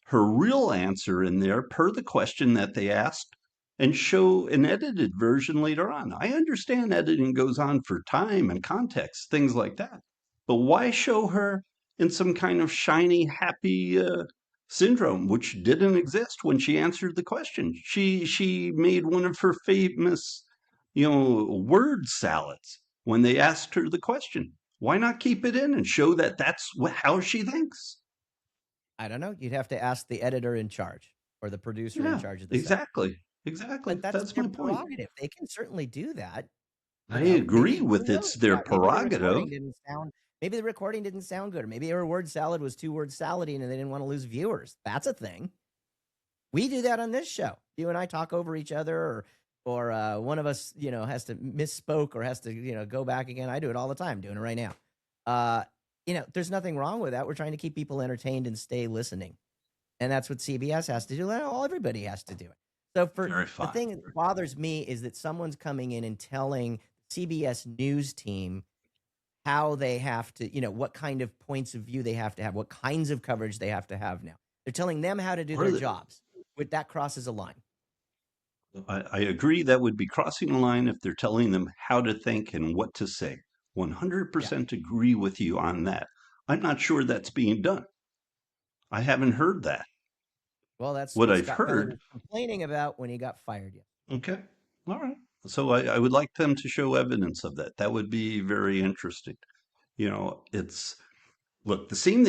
her real answer in there per the question that they asked and show an edited version later on? I understand editing goes on for time and context, things like that. But why show her in some kind of shiny, happy syndrome, which didn't exist when she answered the question? She made one of her famous, word salads when they asked her the question. Why not keep it in and show that that's how she thinks? I don't know. You'd have to ask the editor in charge or the producer in Yeah, charge of the set. exactly. Exactly. But that's That's their my point. prerogative. They can certainly do that. I agree Maybe, who with knows? it's their Yeah, maybe the prerogative. recording didn't sound. Maybe the recording didn't sound good, or maybe her word salad was two words salady, and they didn't want to lose viewers. That's a thing. We do that on this show. You and I talk over each other, or one of us, has to misspoke or has to, go back again. I do it all the time. I'm doing it right now. There's nothing wrong with that. We're trying to keep people entertained and stay listening, and that's what CBS has to do. All everybody has to do it. So for Very the fine. thing that bothers me is that someone's coming in and telling CBS News team how they have to, what kind of points of view they have to have, what kinds of coverage they have to have now. They're telling them how to do Or their jobs. That crosses a line. I agree that would be crossing the line if they're telling them how to think and what to say. Yeah. 100% agree with you on that. I'm not sure that's being done. I haven't heard that. Well, that's What what I've Scott Pelley was heard, complaining about when he got fired. Yeah. okay, all right. So I would like them to show evidence of that. That would be very interesting. It's look, the same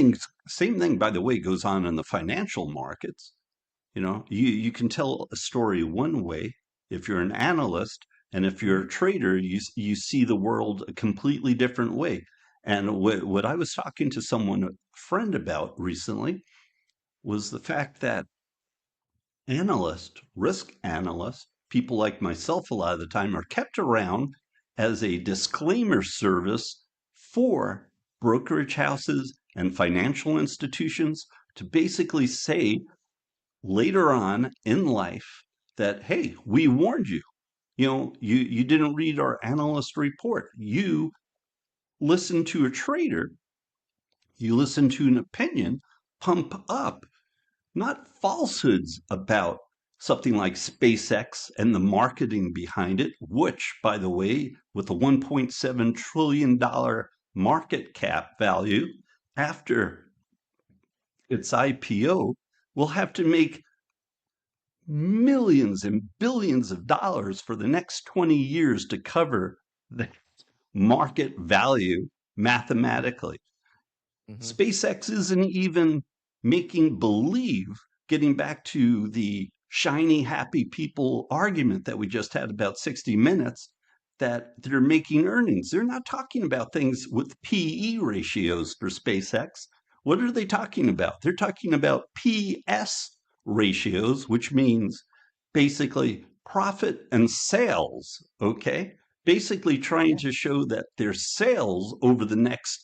thing, by the way, goes on in the financial markets. You can tell a story one way if you're an analyst, and if you're Mm-hmm. a trader, you see the world a completely different way. And what I was talking to a friend about recently was the fact that risk analysts, people like myself a lot of the time are kept around as a disclaimer service for brokerage houses and financial institutions to basically say later on in life that, hey, we warned you. You didn't read our analyst report. You listened to a trader, you listened to an opinion pump up not falsehoods about something like SpaceX and the marketing behind it, which, by the way, with a $1.7 trillion market cap value after its IPO, will have to make millions and billions of dollars for the next 20 years to cover the market value mathematically. Mm-hmm. SpaceX isn't even making believe, getting back to the shiny, happy people argument that we just had about 60 Minutes, that they're making earnings. They're not talking about things with PE ratios for SpaceX. What are they talking about? They're talking about PS ratios, which means basically profit and sales. Okay. Basically trying Yeah. to show that their sales over the next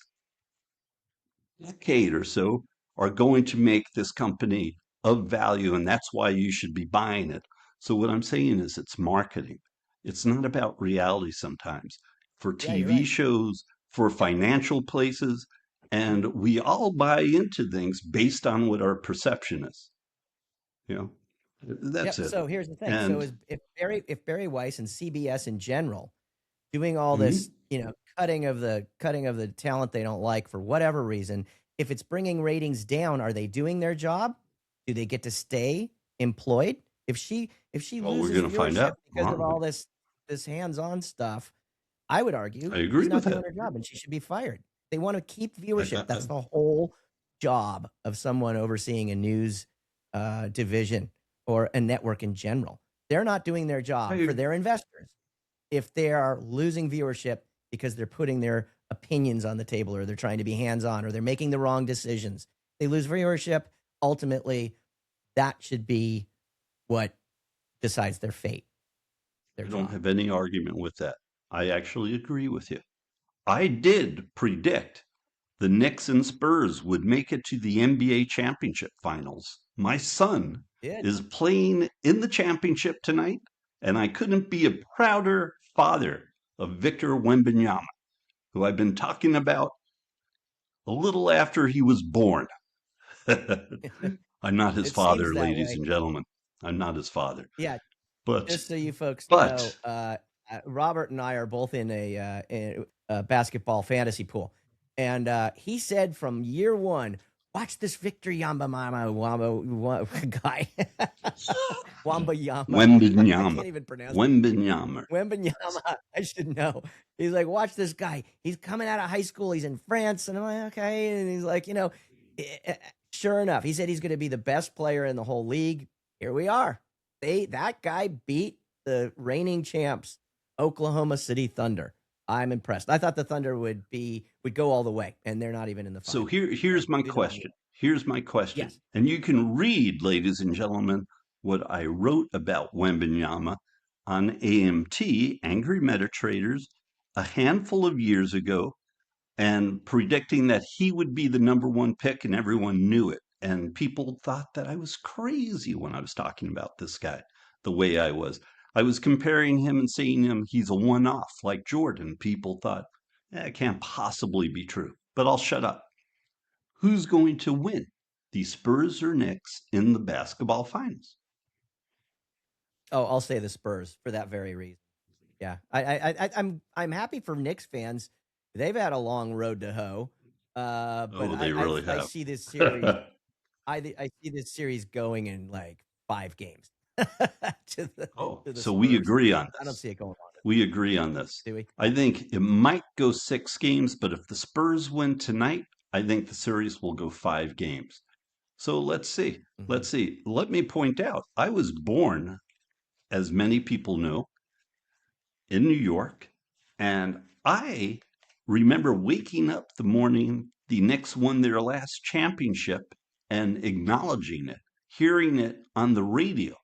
decade or so are going to make this company of value, and that's why you should be buying it. So what I'm saying is it's marketing. It's not about reality sometimes. For Yeah, you're TV right. shows, for financial places, and we all buy into things based on what our perception is. You know, that's Yep. it. So here's the thing. So And is if Barry Weiss and CBS in general doing all this, mhm, cutting of the talent they don't like for whatever reason, if it's bringing ratings down, are they doing their job? Do they get to stay employed? If she well, we're loses going to find viewership out. because All of right. all this hands-on stuff, I would argue I agree she's with not doing that. her job and she should be fired. They want to keep I, viewership. I, That's the whole job of someone overseeing a news division or a network in general. They're not doing their job for I, their investors if they are losing viewership because they're putting their opinions on the table or they're trying to be hands-on or they're making the wrong decisions. They lose viewership. Ultimately, that should be what decides their fate, their I don't job. have any argument with that. I actually agree with you. I did predict the Knicks and Spurs would make it to the NBA championship finals. My son Did. is playing in the championship tonight, and I couldn't be a prouder father of Victor Wembanyama, who I've been talking about a little after he was born. I'm not his It seems father, that ladies way. and gentlemen. I'm not his father. Yeah, But, just so you folks know, but, Robert and I are both in a basketball fantasy pool, and he said from year one, watch this Victor Yambamama Wamba guy. Wamba Yama. I Wembenyama. can't even pronounce it. Wembenyama. Wembanyama. I should know. He's like, watch this guy. He's coming out of high school. He's in France. And I'm like, okay. And he's like, sure enough, he said he's going to be the best player in the whole league. Here we are. That guy beat the reigning champs, Oklahoma City Thunder. I'm impressed. I thought the Thunder would go all the way, and they're not even in the final. So here's my question. Here's my question. Yes. And you can read, ladies and gentlemen, what I wrote about Wembenyama on AMT, Angry MetaTraders, a handful of years ago, and predicting that he would be the number one pick, and everyone knew it. And people thought that I was crazy when I was talking about this guy the way I was. I was comparing him and saying he's a one-off like Jordan. People thought, it can't possibly be true. But I'll shut up. Who's going to win, the Spurs or Knicks, in the basketball finals? Oh, I'll say the Spurs for that very reason. Yeah, I'm happy for Knicks fans. They've had a long road to hoe. But they really have. I see this series. I see this series going in like 5 games. to the so Spurs. we agree on this. I don't see it going on. We agree on this. Do we? I think it might go 6 games, but if the Spurs win tonight, I think the series will go 5 games. So let's see. Mm-hmm. Let's see. Let me point out, I was born, as many people know, in New York, and I remember waking up the morning the Knicks won their last championship and acknowledging it, hearing it on the radio.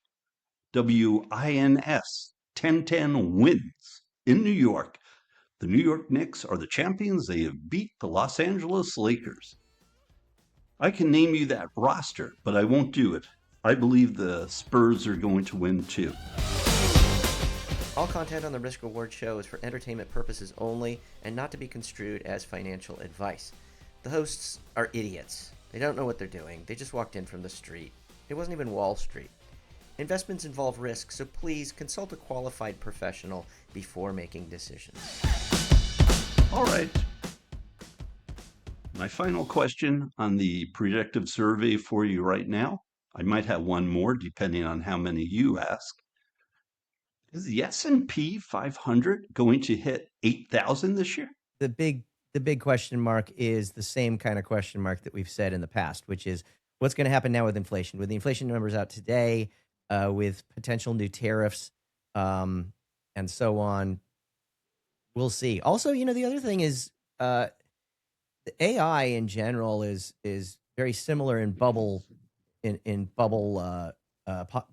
WINS 1010 wins in New York. The New York Knicks are the champions. They have beat the Los Angeles Lakers. I can name you that roster, but I won't do it. I believe the Spurs are going to win too. All content on the Risk Reward Show is for entertainment purposes only and not to be construed as financial advice. The hosts are idiots. They don't know what they're doing. They just walked in from the street. It wasn't even Wall Street. Investments involve risk, so please consult a qualified professional before making decisions. All right. My final question on the predictive survey for you right now. I might have one more depending on how many you ask. Is the S&P 500 going to hit 8,000 this year? The big question mark is the same kind of question mark that we've said in the past, which is what's going to happen now with inflation. With the inflation numbers out today, with potential new tariffs, and so on, we'll see. Also, the other thing is the AI in general is very similar in bubble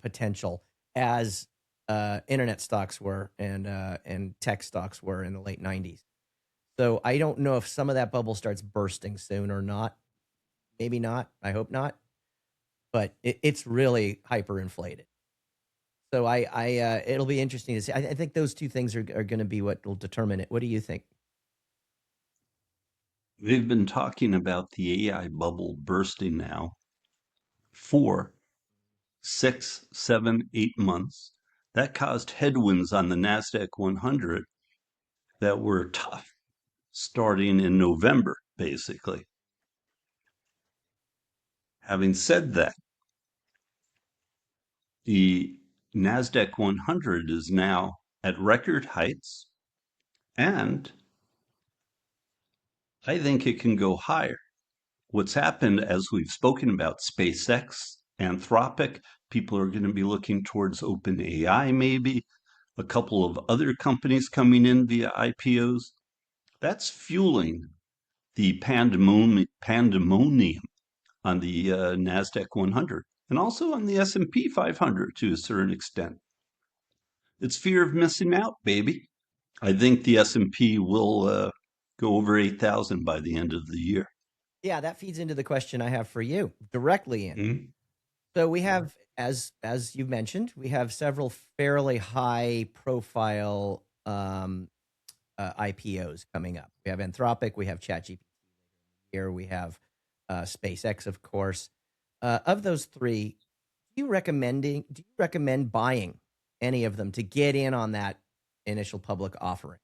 potential as internet stocks were and tech stocks were in the late 90s. So I don't know if some of that bubble starts bursting soon or not. Maybe not. I hope not. But it's really hyperinflated. So it'll be interesting to see. I think those two things are going to be what will determine it. What do you think? They've been talking about the AI bubble bursting now for 6, 7, 8 months. That caused headwinds on the NASDAQ 100 that were tough starting in November, basically. Having said that, the NASDAQ 100 is now at record heights, and I think it can go higher. What's happened, as we've spoken about, SpaceX, Anthropic, people are going to be looking towards OpenAI, maybe a couple of other companies coming in via IPOs. That's fueling the pandemonium on the NASDAQ 100 and also on the S&P 500 to a certain extent. It's fear of missing out, baby. I think the S&P will go over 8,000 by the end of the year. Yeah, that feeds into the question I have for you directly in. Mm-hmm. So we have, as you mentioned, we have several fairly high profile IPOs coming up. We have Anthropic, we have ChatGPT here, we have SpaceX, of course. Of those three, do you recommend buying any of them to get in on that initial public offering?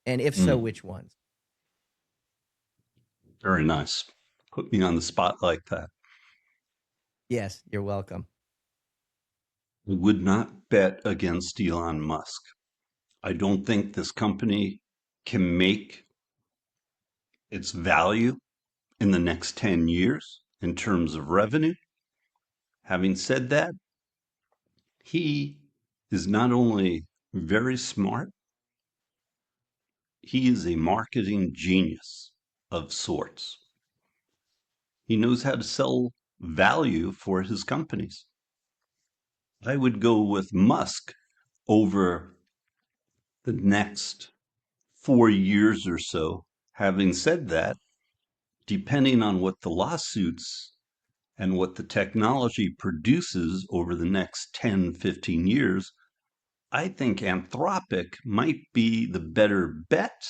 And if so, which ones? Very nice. put me on the spot like that. Yes, you're welcome. I would not bet against Elon Musk. I don't think this company can make its value in the next 10 years in terms of revenue. Having said that, he is not only very smart, he is a marketing genius of sorts. He knows how to sell value for his companies. I would go with Musk over the next 4 years or so. Having said that, depending on what the lawsuits and what the technology produces over the next 10, 15 years, I think Anthropic might be the better bet.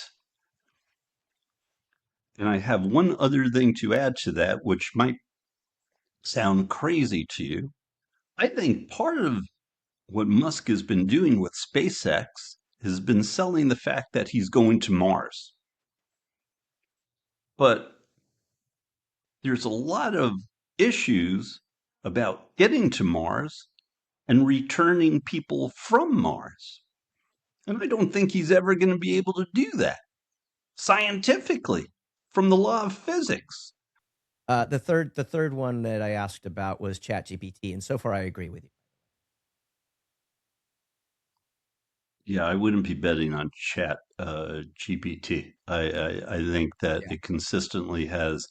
And I have one other thing to add to that, which might sound crazy to you. I think part of what Musk has been doing with SpaceX has been selling the fact that he's going to Mars. But there's a lot of issues about getting to Mars and returning people from Mars. And I don't think he's ever going to be able to do that scientifically from the law of physics. The third one that I asked about was ChatGPT, and so far I agree with you. Yeah, I wouldn't be betting on Chat GPT. I think that Yeah. it consistently has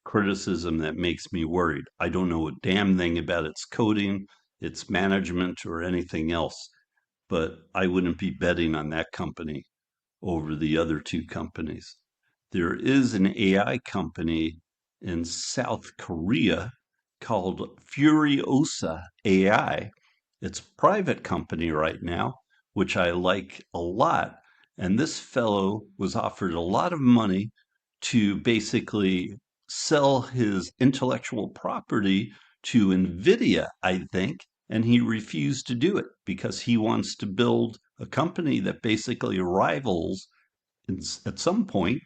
criticism that makes me worried. I don't know a damn thing about its coding, its management, or anything else, but I wouldn't be betting on that company over the other two companies. There is an AI company in South Korea called Furiosa AI. It's a private company right now, which I like a lot. And this fellow was offered a lot of money to basically sell his intellectual property to NVIDIA, I think, and he refused to do it because he wants to build a company that basically rivals at some point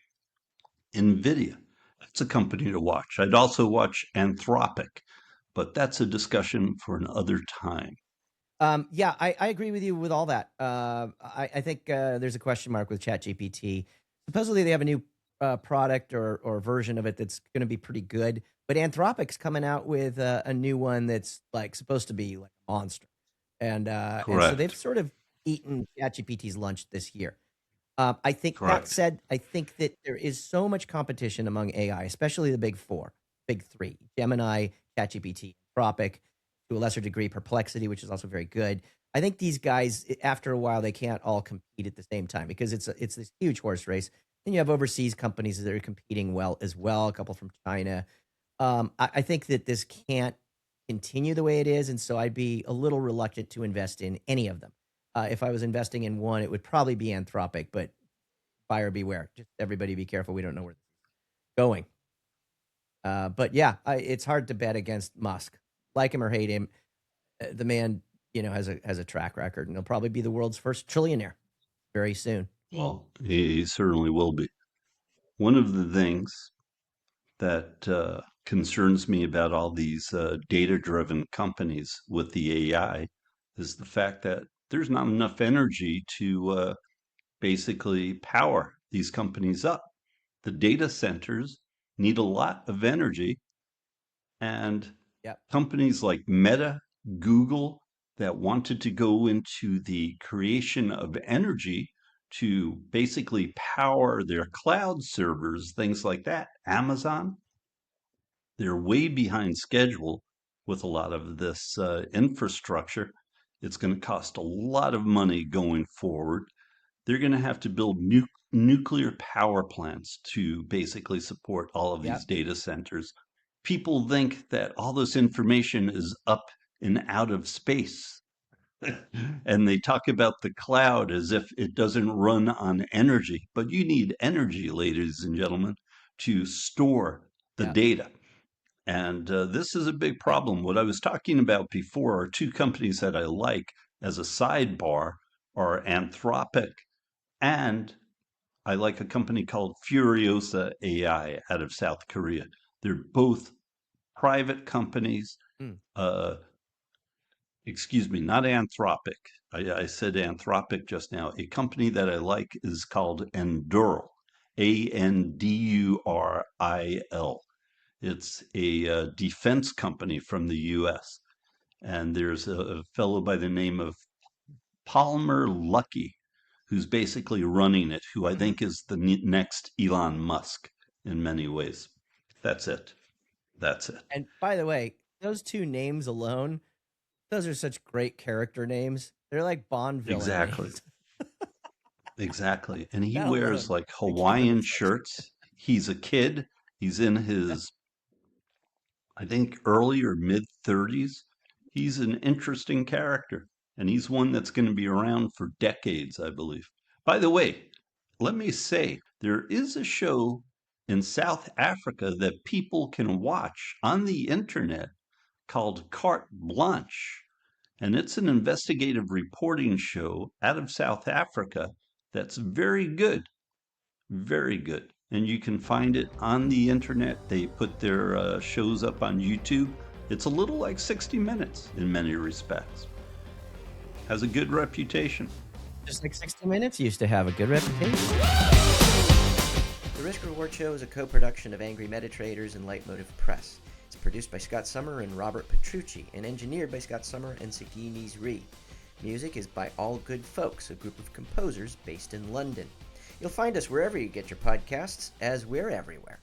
NVIDIA. That's a company to watch. I'd also watch Anthropic, but that's a discussion for another time. Yeah, I agree with you with all that. I think there's a question mark with ChatGPT. Supposedly they have a new product or version of it that's going to be pretty good, but Anthropic's coming out with a new one that's like supposed to be like a monster, and so they've Correct. sort of eaten ChatGPT's lunch this year. I think that Correct. said, I think that there is so much competition among AI, especially the big four, big three: Gemini, ChatGPT, Anthropic, to a lesser degree, Perplexity, which is also very good. I think these guys, after a while, they can't all compete at the same time because it's this huge horse race. Then you have overseas companies that are competing well as well. A couple from China. I think that this can't continue the way it is, and so I'd be a little reluctant to invest in any of them. If I was investing in one, it would probably be Anthropic, but buyer beware. Just everybody be careful. We don't know where this is going. But yeah, it's hard to bet against Musk. Like him or hate him, the man, has a track record, and he'll probably be the world's first trillionaire very soon. Well, he certainly will be. One of the things that concerns me about all these data-driven companies with the AI is the fact that there's not enough energy to basically power these companies up. The data centers need a lot of energy, and Yep. companies like Meta, Google, that wanted to go into the creation of energy to basically power their cloud servers, things like that. Amazon, they're way behind schedule with a lot of this infrastructure. It's going to cost a lot of money going forward. They're going to have to build nuclear power plants to basically support all of these Yep. data centers. People think that all this information is up and out of space. And they talk about the cloud as if it doesn't run on energy. But you need energy, ladies and gentlemen, to store the Yep. data. And this is a big Yep. problem. What I was talking about before are two companies that I like as a sidebar are Anthropic, and I like a company called Furiosa AI out of South Korea. They're both private companies. Mm. Uh, excuse me, not Anthropic. I said Anthropic just now. A company that I like is called Anduril, Anduril. It's a defense company from the U.S. And there's a fellow by the name of Palmer Luckey who's basically running it, who I think is the next Elon Musk in many ways. That's it. That's it. And by the way, those two names alone, those are such great character names. They're like Bond villain Exactly. names. Exactly. And he That wears alone like makes you want to Hawaiian touch shirts. He's a kid. He's in his, I think, early or mid 30s. He's an interesting character. And he's one that's going to be around for decades, I believe. By the way, let me say, there is a show in South Africa that people can watch on the internet called Carte Blanche. And it's an investigative reporting show out of South Africa that's very good, very good. And you can find it on the internet. They put their shows up on YouTube. It's a little like 60 Minutes in many respects. Has a good reputation. Just like 60 Minutes used to have a good reputation. The Risk Reward Show is a co-production of Angry Metatraders and Leitmotiv Press. It's produced by Scott Summer and Robert Petrucci, and engineered by Scott Summer and Sagi Mizri. Music is by All Good Folks, a group of composers based in London. You'll find us wherever you get your podcasts, as we're everywhere,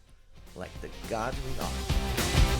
like the gods we are.